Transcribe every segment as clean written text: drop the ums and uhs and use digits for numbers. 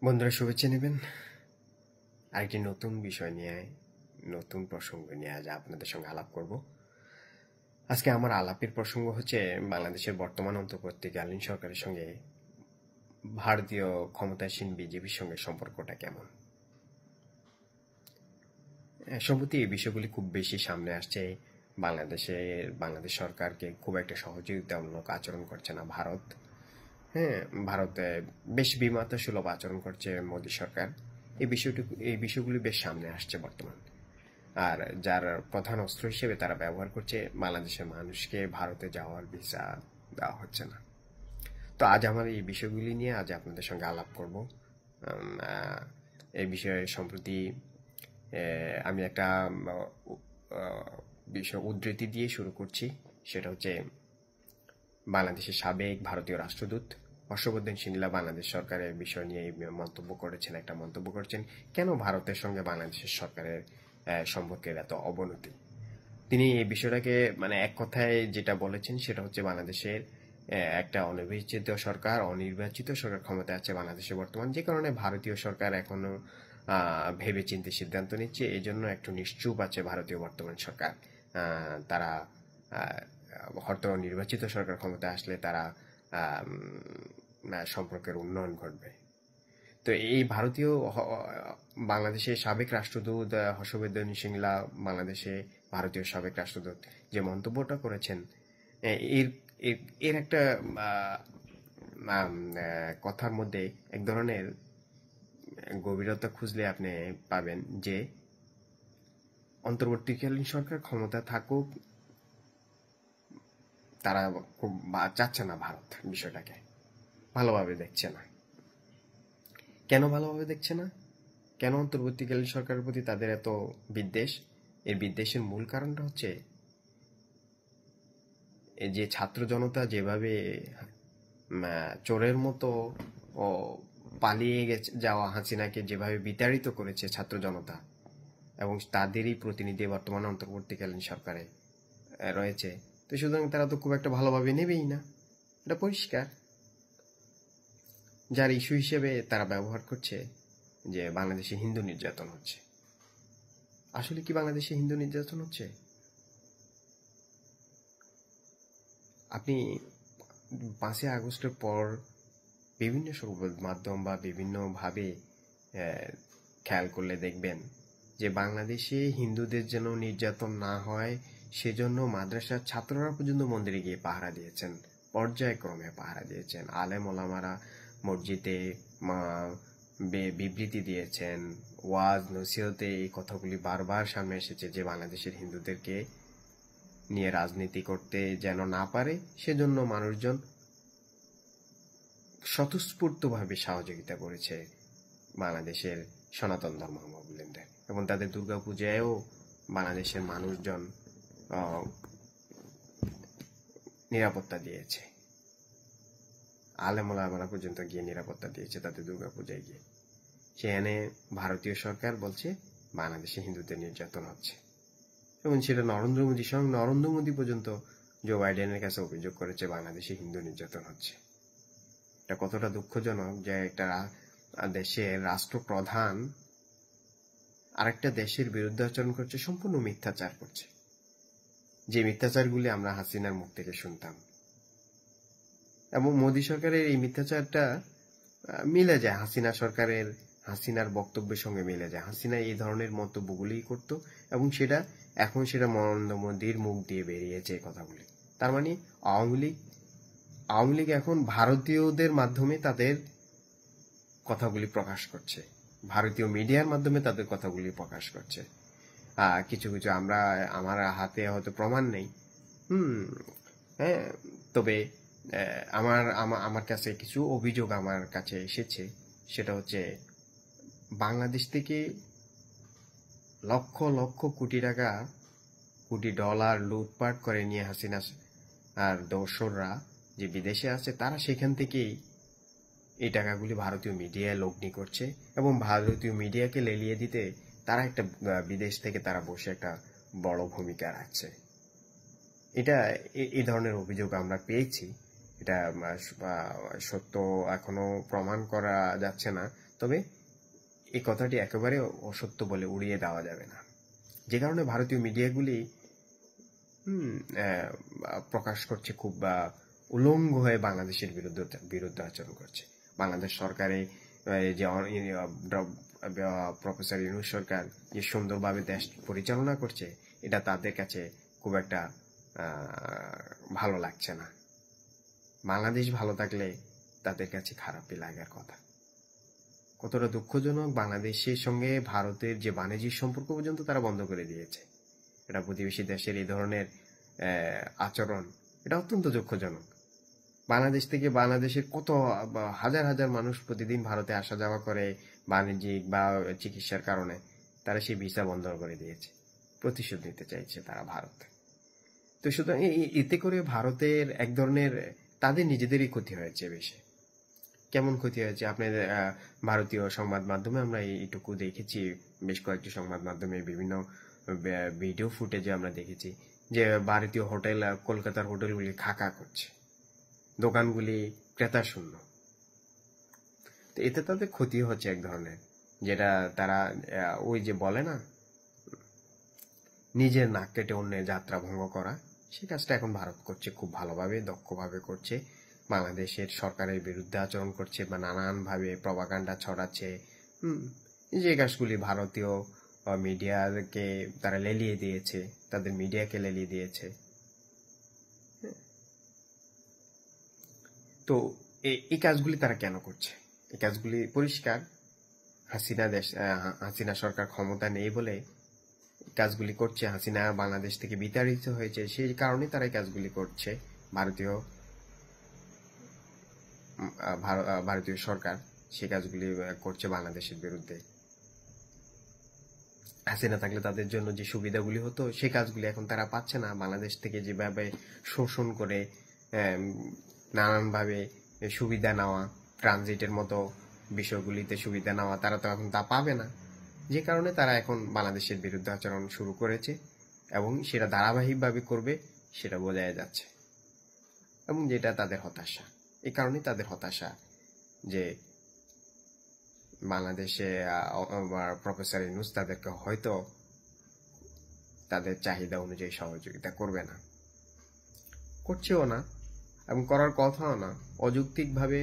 বন্ধুরা শুভেচ্ছা নেবেন আরেকটি নতুন বিষয় নিয়ে, নতুন প্রসঙ্গ নিয়ে আজ আপনাদের সঙ্গে আলাপ করব। আজকে আমার আলাপের প্রসঙ্গ হচ্ছে বাংলাদেশের বর্তমান অন্তর্বর্তীকালীন সরকারের সঙ্গে ভারতীয় ক্ষমতাসীন বিজেপির সঙ্গে সম্পর্কটা কেমন। সম্প্রতি এই বিষয়গুলি খুব বেশি সামনে আসছে। বাংলাদেশ সরকারকে খুব একটা সহযোগিতামূলক আচরণ করছে না ভারত। হ্যাঁ, ভারতে বেশ বিমাতা সুলভ আচরণ করছে মোদী সরকার। এই বিষয়গুলি বেশ সামনে আসছে বর্তমান। আর যার প্রধান অস্ত্র হিসেবে তারা ব্যবহার করছে বাংলাদেশের মানুষকে ভারতে যাওয়ার ভিসা দেওয়া হচ্ছে না। তো আজ আমার এই বিষয়গুলি নিয়ে আজ আপনাদের সঙ্গে আলাপ করব। এই বিষয়ে সম্প্রতি আমি একটা বিষয় উদ্ধৃতি দিয়ে শুরু করছি। সেটা হচ্ছে বাংলাদেশের সাবেক ভারতীয় রাষ্ট্রদূত হর্ষবর্ধন শ্রীংলা বাংলাদেশ সরকারের বিষয় নিয়ে একটা মন্তব্য করেছেন, কেন ভারতের সঙ্গে বাংলাদেশের সরকারের সম্পর্কের এত অবনতি। তিনি এই বিষয়টাকে এক কথায় যেটা বলেছেন সেটা হচ্ছে বাংলাদেশের একটা অনির্বাচিত সরকার ক্ষমতায় আছে বাংলাদেশে বর্তমান, যে কারণে ভারতীয় সরকার এখনো ভেবে চিন্তে সিদ্ধান্ত নিচ্ছে। এই জন্য একটু নিশ্চুপ আছে ভারতীয় বর্তমান সরকার। তারা হয়তো নির্বাচিত সরকার ক্ষমতায় আসলে তারা সম্পর্কের উন্নয়ন ঘটবে। তো এই বাংলাদেশের সাবেক রাষ্ট্রদূত হর্ষবর্ধন শ্রীংলা বাংলাদেশে ভারতীয় সাবেক রাষ্ট্রদূত যে মন্তব্যটা করেছেন, এর এর একটা কথার মধ্যে এক ধরনের গভীরতা খুঁজলে আপনি পাবেন যে অন্তর্বর্তীকালীন সরকার ক্ষমতা থাকুক, তারা খুব চাচ্ছে না ভারত বিষয়টাকে ভালোভাবে দেখছে না। কেন ভালোভাবে দেখছে না? কেন অন্তর্বর্তীকালীন সরকারের প্রতি তাদের এত বিদ্বেষ? এর বিদ্বেষের মূল কারণটা হচ্ছে এই যে ছাত্র জনতা যেভাবে চোরের মতো ও পালিয়ে যাওয়া হাসিনাকে যেভাবে বিতাড়িত করেছে ছাত্র জনতা, এবং তাদেরই প্রতিনিধি বর্তমানে অন্তর্বর্তীকালীন সরকারে রয়েছে। তো সুতরাং তারা তো খুব একটা ভালোভাবে নেবেই না, এটা পরিষ্কার। যার ইস্যু হিসেবে তারা ব্যবহার করছে যে বাংলাদেশে হিন্দু নির্যাতন হচ্ছে। আসলে কি বাংলাদেশে হিন্দু নির্যাতন হচ্ছে? আপনি 5ই আগস্টের পর বিভিন্ন সংবাদ মাধ্যম বা বিভিন্নভাবে খেয়াল করলে দেখবেন যে বাংলাদেশে হিন্দুদের যেন নির্যাতন না হয় সেজন্য মাদ্রাসার ছাত্ররা পর্যন্ত মন্দিরে গিয়ে পাহারা দিয়েছেন, পর্যায়ক্রমে পাহারা দিয়েছেন। আলেম ওলামারা মসজিদে বিবৃতি দিয়েছেন, ওয়াজ নসিহতে এই কথাগুলি বারবার সামনে এসেছে যে বাংলাদেশের হিন্দুদেরকে নিয়ে রাজনীতি করতে যেন না পারে সেজন্য মানুষজন স্বতঃস্ফূর্তভাবে সহযোগিতা করেছে বাংলাদেশের সনাতন ধর্মাবলম্বীদের, এবং তাদের দুর্গাপূজায়ও বাংলাদেশের মানুষজন নিরাপত্তা দিয়েছে। আলেম ওলামারা পর্যন্ত গিয়ে নিরাপত্তা দিয়েছে তাদের দুর্গাপূজায় গিয়ে। সেখানে ভারতীয় সরকার বলছে বাংলাদেশে হিন্দুদের নির্যাতন হচ্ছে, এবং সেটা নরেন্দ্র মোদী পর্যন্ত জো বাইডেনের কাছে অভিযোগ করেছে বাংলাদেশে হিন্দু নির্যাতন হচ্ছে। এটা কতটা দুঃখজনক যে একটা দেশের রাষ্ট্রপ্রধান আরেকটা দেশের বিরুদ্ধে আচরণ করছে, সম্পূর্ণ মিথ্যাচার করছে, যে মিথ্যাচারগুলি আমরা হাসিনার মুখ থেকে শুনতাম। এবং মোদী সরকারের এই মিথ্যাচারটা মিলে যায় হাসিনার বক্তব্যের সঙ্গে মিলে যায়। হাসিনা এই ধরনের মন্তব্যগুলি করত, এবং এখন সেটা নরেন্দ্র মোদীর মুখ দিয়ে বেরিয়েছে এই কথাগুলি। তার মানে আওয়ামী লীগ এখন ভারতীয়দের মাধ্যমে তাদের কথাগুলি প্রকাশ করছে, ভারতীয় মিডিয়ার মাধ্যমে তাদের কথাগুলি প্রকাশ করছে। কিছু কিছু আমার হাতে হয়তো প্রমাণ নেই, হ্যাঁ, তবে আমার কাছে কিছু অভিযোগ আমার কাছে এসেছে। সেটা হচ্ছে বাংলাদেশ থেকে লক্ষ লক্ষ কোটি টাকা, কোটি ডলার লুটপাট করে নিয়ে হাসিনা আর দোসররা যে বিদেশে আছে, তারা সেখান থেকেই এই টাকাগুলি ভারতীয় মিডিয়ায় লগ্নি করছে, এবং ভারতীয় মিডিয়াকে লেলিয়ে দিতে তারা একটা বিদেশ থেকে তারা বসে একটা বড় ভূমিকা রাখছে। এই ধরনের অভিযোগ আমরা পেয়েছি। এটা সত্য এখনো প্রমাণ করা যাচ্ছে না, তবে এই কথাটি একেবারে অসত্য বলে উড়িয়ে দেওয়া যাবে না। যে কারণে ভারতীয় মিডিয়াগুলি প্রকাশ করছে খুব উলঙ্গ হয়ে বাংলাদেশের বিরুদ্ধে আচরণ করছে। বাংলাদেশ সরকারে যে প্রফেসর ইউনূস সরকার যে সুন্দরভাবে দেশ পরিচালনা করছে, এটা তাদের কাছে খুব একটা ভালো লাগছে না। বাংলাদেশ ভালো থাকলে তাদের কাছে খারাপই লাগার কথা। কতটা দুঃখজনক, বাংলাদেশের সঙ্গে ভারতের যে বাণিজ্যিক সম্পর্ক পর্যন্ত তারা বন্ধ করে দিয়েছে। এটা প্রতিবেশী দেশের এই ধরনের আচরণ, এটা অত্যন্ত দুঃখজনক। বাংলাদেশ থেকে বাংলাদেশের কত হাজার হাজার মানুষ প্রতিদিন ভারতে আসা যাওয়া করে বাণিজ্যিক বা চিকিৎসার কারণে, তারা সেই ভিসা বন্ধ করে দিয়েছে। প্রতিশোধ নিতে চাইছে তারা ভারত। তো সুতরাং এতে করে ভারতের এক ধরনের তাদের নিজেদেরই ক্ষতি হয়েছে বেশি। কেমন ক্ষতি হয়েছে? আপনাদের ভারতীয় সংবাদ মাধ্যমে আমরা এইটুকু দেখেছি, বেশ কয়েকটি সংবাদ মাধ্যমে বিভিন্ন ভিডিও ফুটেজে আমরা দেখেছি যে ভারতীয় হোটেল, কলকাতার হোটেলগুলি খাকা করছে, দোকানগুলি ক্রেতা শূন্য। তো এতে তাদের ক্ষতি হচ্ছে এক ধরনের, যেটা তারা ওই যে বলে না, নিজের নাক কেটে অন্যের যাত্রা ভঙ্গ করা, সেই কাজটা এখন ভারত করছে, খুব ভালোভাবে দক্ষভাবে করছে। বাংলাদেশের সরকারের বিরুদ্ধে আচরণ করছে বা নানানভাবে প্রপাগান্ডা ছড়াচ্ছে। যে কাজগুলি ভারতীয় মিডিয়াকে তারা লেলিয়ে দিয়েছে, তাদের মিডিয়াকে লেলিয়ে দিয়েছে। তো এই কাজগুলি তারা কেন করছে? এই কাজগুলি পরিষ্কার, হাসিনা সরকার ক্ষমতা নেই বলে কাজগুলি করছে। হাসিনা বাংলাদেশ থেকে বিতাড়িত হয়েছে, সেই কারণে তারা এই কাজগুলি করছে। ভারতীয় সরকার সেই কাজগুলি করছে বাংলাদেশের বিরুদ্ধে। হাসিনা থাকলে তাদের জন্য যে সুবিধাগুলি হতো, সেই কাজগুলি এখন তারা পাচ্ছে না। বাংলাদেশ থেকে যেভাবে শোষণ করে নানানভাবে সুবিধা নেওয়া, ট্রানজিটের মতো বিষয়গুলিতে সুবিধা নেওয়া, তারা তো এখন তা পাবে না। যে কারণে তারা এখন বাংলাদেশের বিরুদ্ধে আচরণ শুরু করেছে এবং সেটা ধারাবাহিকভাবে করবে, সেটা বোঝা যাচ্ছে। এবং যেটা তাদের হতাশা, এই কারণেই তাদের হতাশা যে বাংলাদেশে প্রফেসর ইউনূস তাদেরকে হয়তো তাদের চাহিদা অনুযায়ী সহযোগিতা করবে না, করছেও না এবং করার কথাও না। অযৌক্তিকভাবে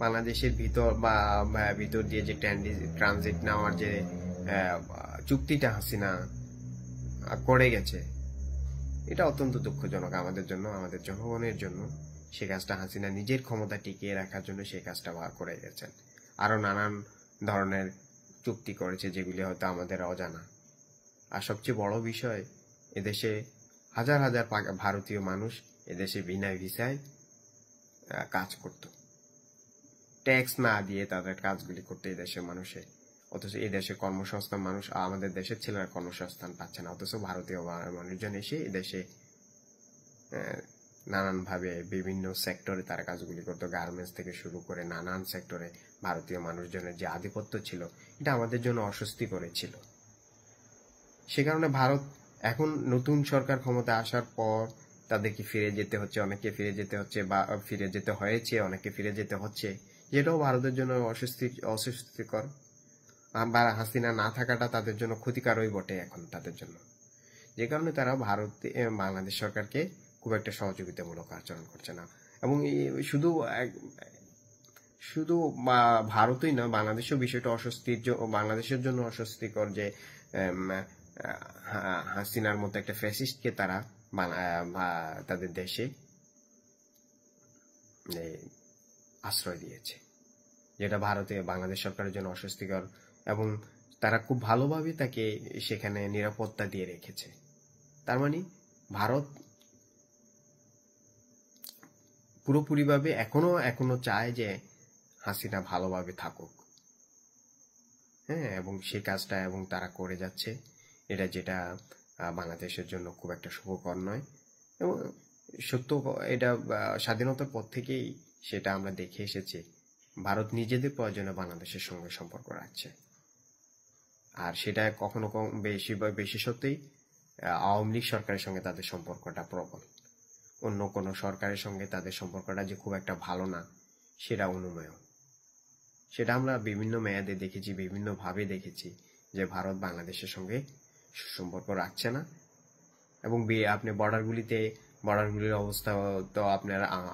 বাংলাদেশের ভিতর দিয়ে যে ট্রানজিট নেওয়ার যে চুক্তিটা হাসিনা করে গেছে, এটা অত্যন্ত দুঃখজনক আমাদের জন্য, আমাদের জনগণের জন্য। সে কাজটা হাসিনা নিজের ক্ষমতা টিকিয়ে রাখার জন্য সেই কাজটা করে গেছেন। আরো নানান ধরনের চুক্তি করেছে যেগুলি হয়তো আমাদের অজানা। আর সবচেয়ে বড় বিষয়, এদেশে হাজার হাজার ভারতীয় মানুষ এদেশে বিনা ভিসায় কাজ করত, ট্যাক্স না দিয়ে তাদের কাজগুলি করতে এদেশের মানুষের। অথচ এই দেশে কর্মসংস্থান, মানুষ আমাদের দেশের ছেলেরা কর্মসংস্থান পাচ্ছে না, অথচ ভারতীয় মানুষজন এসে এদেশে নানানভাবে বিভিন্ন সেক্টরে তারা কাজগুলি করতো। গার্মেন্টস থেকে শুরু করে নানান সেক্টরে ভারতীয় মানুষজনের যে আধিপত্য ছিল, এটা আমাদের জন্য অস্বস্তি করেছিল। সে কারণে ভারত এখন নতুন সরকার ক্ষমতা আসার পর তাদেরকে ফিরে যেতে হচ্ছে, অনেককে ফিরে যেতে হচ্ছে বা ফিরে যেতে হয়েছে, অনেককে ফিরে যেতে হচ্ছে, যেটাও ভারতের জন্য অস্বস্তিকর। বা হাসিনা না থাকাটা তাদের জন্য ক্ষতিকারই বটে এখন তাদের জন্য। যে কারণে তারা বাংলাদেশ সরকারকে খুব একটা সহযোগিতামূলক আচরণ করছে না। এবং শুধু ভারতই না, বাংলাদেশেও বিষয়টা বাংলাদেশের জন্য অস্বস্তিকর যে হাসিনার মতো একটা ফ্যাসিস্টকে তারা তাদের দেশে আশ্রয় দিয়েছে, যেটা বাংলাদেশ সরকারের জন্য অস্বস্তিকর। এবং তারা খুব ভালোভাবে তাকে সেখানে নিরাপত্তা দিয়ে রেখেছে। তার মানে ভারত পুরোপুরিভাবে এখনো চায় যে হাসিনা ভালোভাবে থাকুক। হ্যাঁ, এবং সেই কাজটা এবং তারা করে যাচ্ছে, যেটা বাংলাদেশের জন্য খুব একটা শুভকর নয়। এবং সত্য, এটা স্বাধীনতার পর থেকেই সেটা আমরা দেখে এসেছি, ভারত নিজেদের প্রয়োজনে বাংলাদেশের সঙ্গে সম্পর্ক রাখছে। আর সেটা কখনো বেশি সত্যিই আওয়ামী লীগ সরকারের সঙ্গে তাদের সম্পর্কটা প্রবল। অন্য কোনো সরকারের সঙ্গে তাদের সম্পর্কটা যে খুব একটা ভালো না, সেটা অনুমেয়। সেটা আমরা বিভিন্ন মেয়াদে দেখেছি, বিভিন্নভাবে দেখেছি যে ভারত বাংলাদেশের সঙ্গে সুসম্পর্ক রাখছে না। এবং আপনি বর্ডারগুলির অবস্থা তো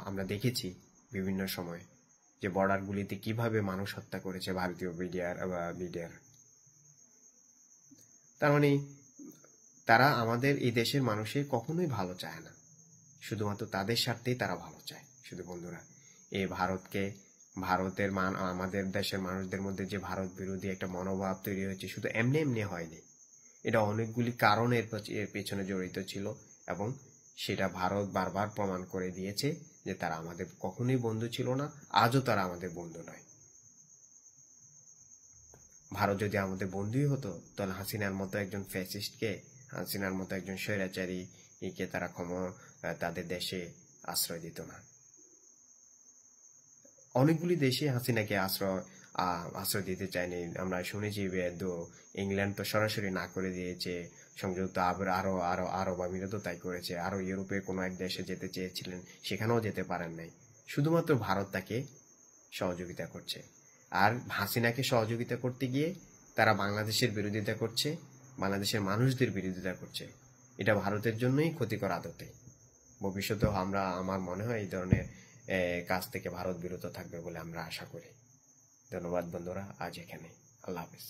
আমরা দেখেছি বিভিন্ন সময় যে বর্ডারগুলিতে কিভাবে মানুষ হত্যা করেছে ভারতীয় মিডিয়ার। তার মানে তারা আমাদের এই দেশের মানুষের কখনোই ভালো চায় না, শুধুমাত্র তাদের স্বার্থেই তারা ভালো চায়। শুধু বন্ধুরা, এই আমাদের দেশের মানুষদের মধ্যে যে ভারত বিরোধী একটা মনোভাব তৈরি হয়েছে, শুধু এমনি এমনি হয়নি। এটা অনেকগুলি কারণের পেছনে জড়িত ছিল, এবং সেটা ভারত বারবার প্রমাণ করে দিয়েছে যে তারা আমাদের কখনোই বন্ধু ছিল না, আজও তারা আমাদের বন্ধু নয়। ভারত যদি আমাদের বন্ধুই হতো, তাহলে হাসিনার মতো একজন ফ্যাসিস্টকে, হাসিনার মতো একজন স্বৈরাচারীকে তারা তাদের দেশে আশ্রয় দিত না। অনেকগুলি দেশে হাসিনাকে আশ্রয় দিতে চায়নি। আমরা শুনেছি ইংল্যান্ড তো সরাসরি না করে দিয়েছে, সংযুক্ত আরব আমিরাতও তাই করেছে, আরো ইউরোপের কোনো এক দেশে যেতে চেয়েছিলেন, সেখানেও যেতে পারেন নাই। শুধুমাত্র ভারত তাকে সহযোগিতা করছে। আর হাসিনাকে সহযোগিতা করতে গিয়ে তারা বাংলাদেশের বিরোধিতা করছে, বাংলাদেশের মানুষদের বিরোধিতা করছে। এটা ভারতের জন্যই ক্ষতিকর আদতে। ভবিষ্যতেও আমার মনে হয় এই ধরনের কাজ থেকে ভারত বিরত থাকবে বলে আমরা আশা করি। ধন্যবাদ বন্ধুরা, আজ এখানে। আল্লাহ হাফেজ।